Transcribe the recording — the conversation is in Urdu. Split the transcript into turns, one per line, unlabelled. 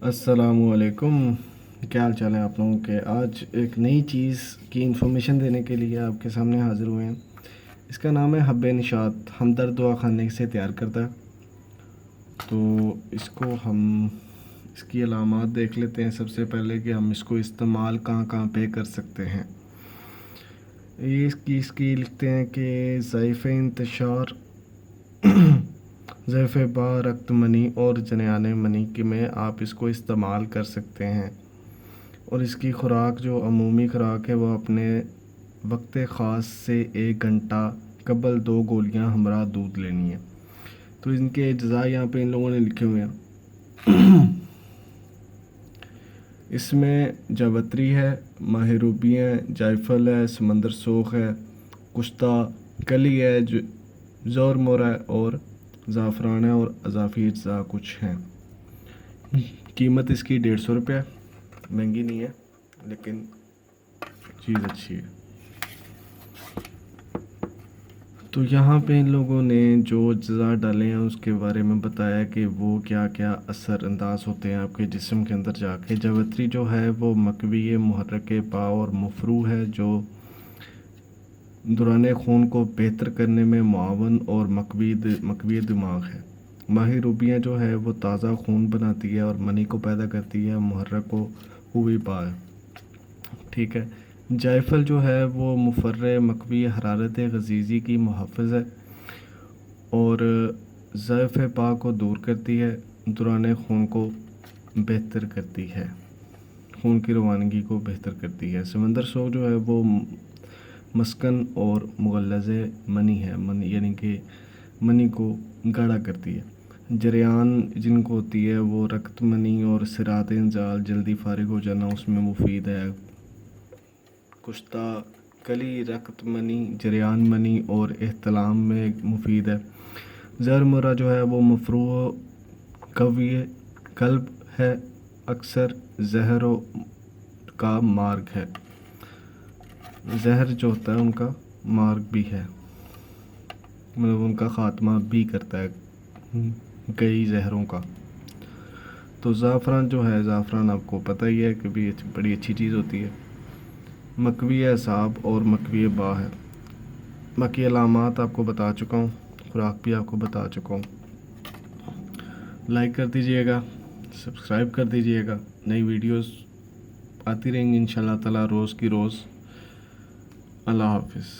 السلام علیکم، کیا حال چال ہے آپ لوگوں کے؟ آج ایک نئی چیز کی انفارمیشن دینے کے لیے آپ کے سامنے حاضر ہوئے ہیں۔ اس کا نام ہے حب نشاط، ہمدرد دوا خانے سے تیار کرتا ہے۔ تو اس کو ہم اس کی علامات دیکھ لیتے ہیں سب سے پہلے کہ ہم اس کو استعمال کہاں کہاں پہ کر سکتے ہیں۔ یہ اس کی لکھتے ہیں کہ ضعیف انتشار ضعف با رکت منی اور جریان منی کے میں آپ اس کو استعمال کر سکتے ہیں، اور اس کی خوراک جو عمومی خوراک ہے وہ اپنے وقت خاص سے 1 گھنٹہ قبل 2 گولیاں ہمراہ دودھ لینی ہے۔ تو ان کے اجزاء یہاں پہ ان لوگوں نے لکھے ہوئے ہیں۔ اس میں جاوتری ہے، ماہ روبی ہے، جائفل ہے، سمندر سوخ ہے، کشتہ کلی ہے، زور مور ہے اور زعفران ہے اور اضافی اجزاء کچھ ہیں۔ قیمت اس کی 150 روپے، مہنگی نہیں ہے لیکن چیز اچھی ہے۔ تو یہاں پہ ان لوگوں نے جو اجزاء ڈالے ہیں اس کے بارے میں بتایا کہ وہ کیا کیا اثر انداز ہوتے ہیں آپ کے جسم کے اندر جا کے۔ جاوتری جو ہے وہ مقوی محرک پا اور مفرو ہے جو دوران خون کو بہتر کرنے میں معاون اور مقوی دماغ ہے۔ ماہی روبیاں جو ہے وہ تازہ خون بناتی ہے اور منی کو پیدا کرتی ہے، محرک و قوی پا ہے، ٹھیک ہے۔ جائفل جو ہے وہ مفرح مقوی حرارت غذیزی کی محافظ ہے اور ضعف پا کو دور کرتی ہے، دوران خون کو بہتر کرتی ہے، خون کی روانگی کو بہتر کرتی ہے۔ سمندر سوخ جو ہے وہ مسکن اور مغلظ منی ہے، یعنی کہ منی کو گاڑھا کرتی ہے۔ جریان جن کو ہوتی ہے وہ رکت منی اور صراط انزال جلدی فارغ ہو جانا اس میں مفید ہے۔ کشتہ کلی رکت منی، جریان منی اور احتلام میں مفید ہے۔ زہر مرہ جو ہے وہ مفروع قوی قلب ہے، اکثر زہر کا مارگ ہے، زہر جو ہوتا ہے ان کا مارگ بھی ہے، مطلب ان کا خاتمہ بھی کرتا ہے کئی زہروں کا۔ تو زعفران جو ہے، زعفران آپ کو پتہ ہی ہے کہ بھی بڑی اچھی چیز ہوتی ہے، مقوی اعصاب اور مقوی با ہے۔ باقی علامات آپ کو بتا چکا ہوں، خوراک بھی آپ کو بتا چکا ہوں۔ لائک کر دیجئے گا، سبسکرائب کر دیجئے گا، نئی ویڈیوز آتی رہیں گی انشاءاللہ تعالی روز کی روز۔ اللہ حافظ۔